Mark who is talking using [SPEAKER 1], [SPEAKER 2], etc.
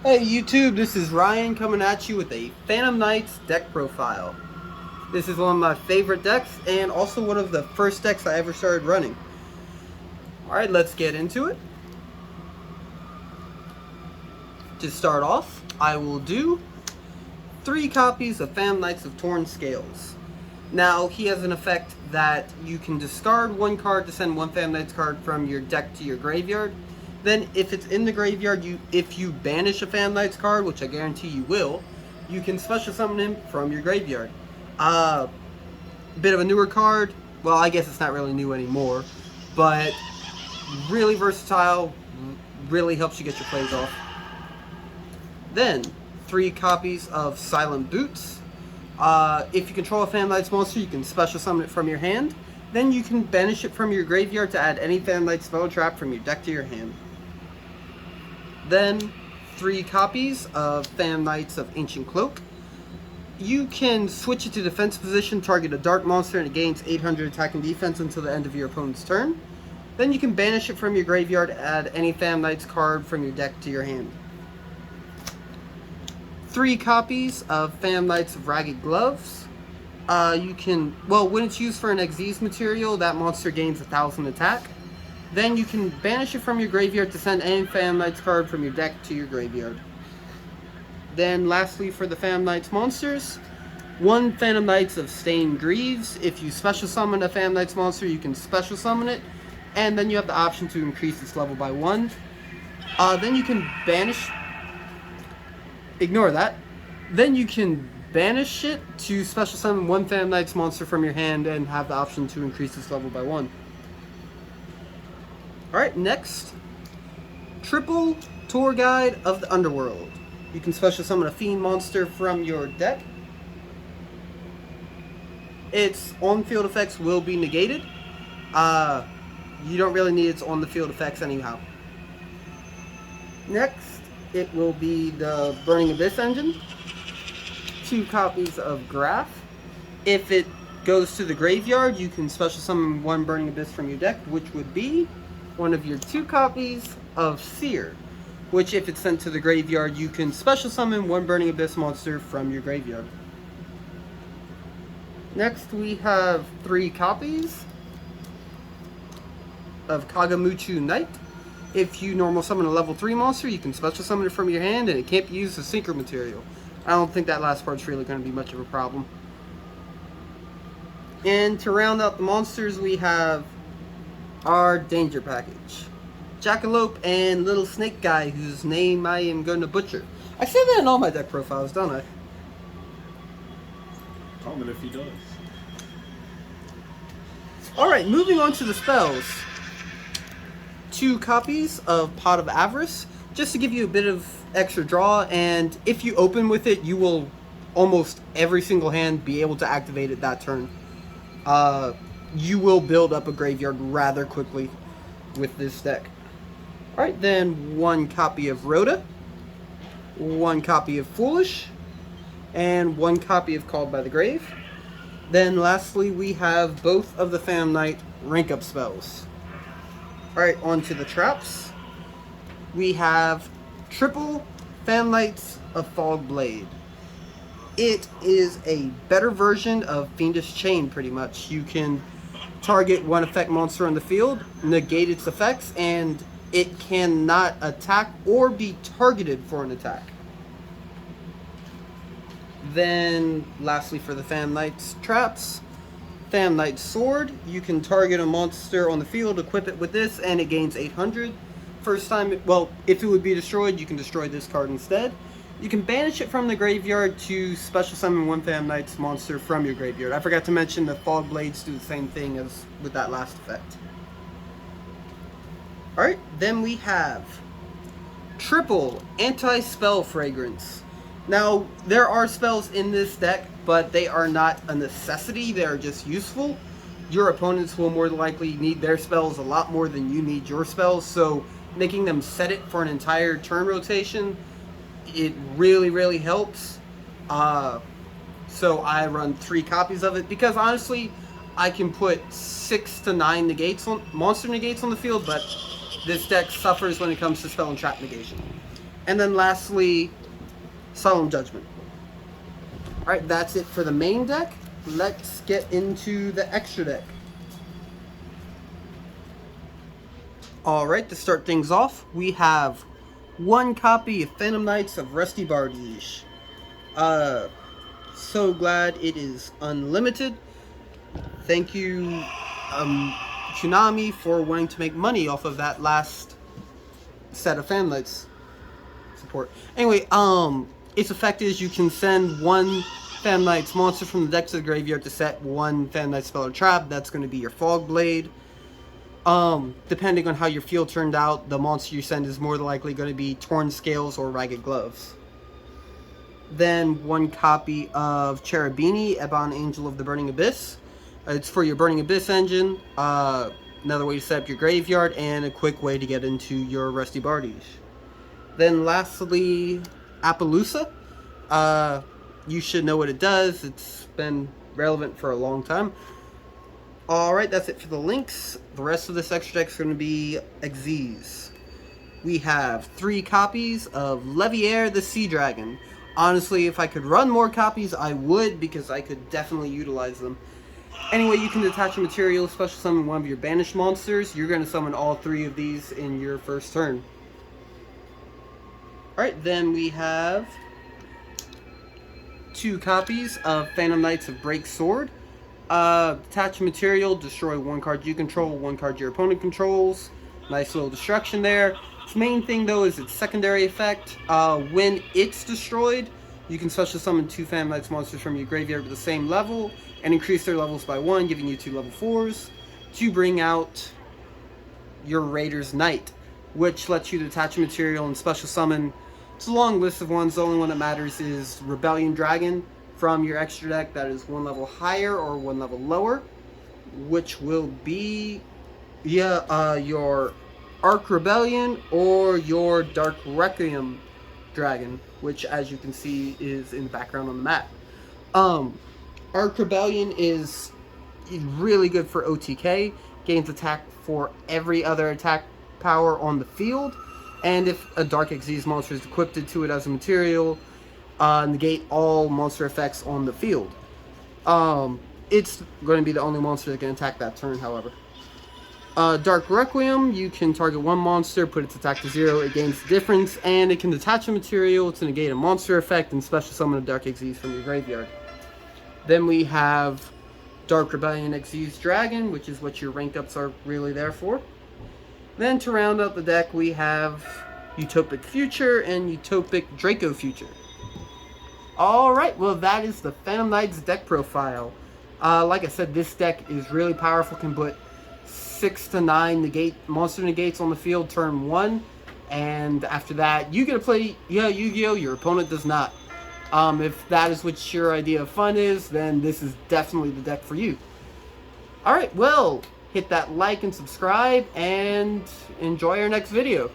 [SPEAKER 1] Hey YouTube, this is Ryan coming at you with a Phantom Knights deck profile. This is one of my favorite decks and also one of the first decks I ever started running. Alright, let's get into it. To start off, I will do 3 copies of Phantom Knights of Torn Scales. Now, he has an effect that you can discard 1 card to send 1 Phantom Knights card from your deck to your graveyard. Then, if it's in the graveyard, if you banish a Phantom Knights card, which I guarantee you will, you can special summon him from your graveyard. Bit of a newer card. Well, I guess it's not really new anymore, but really versatile, really helps you get your plays off. Then, 3 copies of Silent Boots. If you control a Phantom Knights monster, you can special summon it from your hand. Then you can banish it from your graveyard to add any Phantom Knights spell trap from your deck to your hand. Then, 3 copies of Phantom Knights of Ancient Cloak. You can switch it to defense position, target a dark monster, and it gains 800 attack and defense until the end of your opponent's turn. Then you can banish it from your graveyard, add any Phantom Knights card from your deck to your hand. 3 copies of Phantom Knights of Ragged Gloves. When it's used for an Xyz material, that monster gains 1000 attack. Then you can banish it from your graveyard to send any Phantom Knights card from your deck to your graveyard. Then lastly, for the Phantom Knights monsters, 1 Phantom Knights of Stained Greaves. If you special summon a Phantom Knights monster, you can special summon it, and then you have the option to increase its level by 1. Then you can banish... Ignore that. Then you can banish it to special summon 1 Phantom Knights monster from your hand and have the option to increase its level by 1. Alright, next, Triple Tour Guide of the Underworld. You can special summon a Fiend monster from your deck. Its on-field effects will be negated. You don't really need its on-the-field effects anyhow. Next, it will be the Burning Abyss engine. 2 copies of Graph. If it goes to the graveyard, you can special summon 1 Burning Abyss from your deck, which would be one of your 2 copies of Seer, which if it's sent to the graveyard, you can special summon 1 Burning Abyss monster from your graveyard. Next, we have 3 copies of Kagamuchu Knight. If you normal summon a level 3 monster, you can special summon it from your hand, and it can't be used as synchro material. I don't think that last part's really going to be much of a problem. And to round out the monsters, we have our Danger Package. Jackalope and Little Snake Guy, whose name I am going to butcher. I say that in all my deck profiles, don't I?
[SPEAKER 2] Comment if he does.
[SPEAKER 1] Alright, moving on to the spells. 2 copies of Pot of Avarice, just to give you a bit of extra draw, and if you open with it, you will almost every single hand be able to activate it that turn. You will build up a graveyard rather quickly with this deck. Alright, then 1 copy of Rhoda, 1 copy of Foolish, and 1 copy of Called by the Grave. Then lastly, we have both of the Phantom Knight rank up spells. Alright, on to the traps. We have triple Phantom Knights of Fog Blade. It is a better version of Fiendish Chain, pretty much. You can target 1 effect monster on the field, negate its effects, and it cannot attack or be targeted for an attack. Then, lastly for the Phantom Knights traps, Phantom Knight Sword. You can target a monster on the field, equip it with this, and it gains 800. First time, if it would be destroyed, you can destroy this card instead. You can banish it from the graveyard to special summon 1 Phantom Knights monster from your graveyard. I forgot to mention the Fog Blades do the same thing as with that last effect. Alright, then we have triple Anti-Spell Fragrance. Now, there are spells in this deck, but they are not a necessity, they are just useful. Your opponents will more likely need their spells a lot more than you need your spells, so making them set it for an entire turn rotation, it really helps. So I run 3 copies of it because honestly, I can put 6 to 9 monster negates on the field, but this deck suffers when it comes to spell and trap negation. And then lastly, Solemn Judgment. Alright, that's it for the main deck. Let's get into the extra deck. Alright, to start things off, we have one copy of Phantom Knights of Rusty Bardiche. So glad it is unlimited. Thank you, Tsunami, for wanting to make money off of that last set of Phantom Knights support. Anyway, its effect is you can send one Phantom Knights monster from the deck to the graveyard to set one Phantom Knight spell or trap. That's going to be your Fog Blade. Depending on how your field turned out, the monster you send is more likely going to be Torn Scales or Ragged Gloves. Then one copy of Cherubini, Ebon Angel of the Burning Abyss. It's for your Burning Abyss engine, another way to set up your graveyard, and a quick way to get into your Rusty Bardiche. Then lastly, Appaloosa. You should know what it does. It's been relevant for a long time. Alright, that's it for the links. The rest of this extra deck is going to be Xyz. We have 3 copies of Leviair the Sea Dragon. Honestly, if I could run more copies, I would, because I could definitely utilize them. Anyway, you can detach a material, special summon one of your banished monsters. You're going to summon all 3 of these in your first turn. Alright, then we have 2 copies of Phantom Knights of Break Sword. Detach a material, destroy 1 card you control, 1 card your opponent controls. Nice little destruction there. Its main thing though is its secondary effect. When it's destroyed, you can special summon 2 Phantom Knights monsters from your graveyard with the same level and increase their levels by 1, giving you 2 level 4s to bring out your Raider's Knight, which lets you detach a material and special summon. It's a long list of ones. The only one that matters is Rebellion Dragon from your extra deck that is 1 level higher or 1 level lower, which will be your Arc Rebellion or your Dark Requiem Dragon, which as you can see is in the background on the map. Arc Rebellion is really good for OTK, gains attack for every other attack power on the field, and if a Dark Xyz monster is equipped to it as a material, negate all monster effects on the field. It's going to be the only monster that can attack that turn, however. Dark Requiem, you can target 1 monster, put its attack to 0, it gains the difference, and it can detach a material to negate a monster effect and special summon a Dark Xyz from your graveyard. Then we have Dark Rebellion Xyz Dragon, which is what your ranked ups are really there for. Then to round out the deck, we have Utopic Future and Utopic Draco Future. Alright, well that is the Phantom Knights deck profile. Like I said, this deck is really powerful, can put 6 to 9 monster negates on the field turn 1, and after that you get to play Yu-Gi-Oh! Your opponent does not. If that is what your idea of fun is, then this is definitely the deck for you. Alright, well, hit that like and subscribe, and enjoy our next video.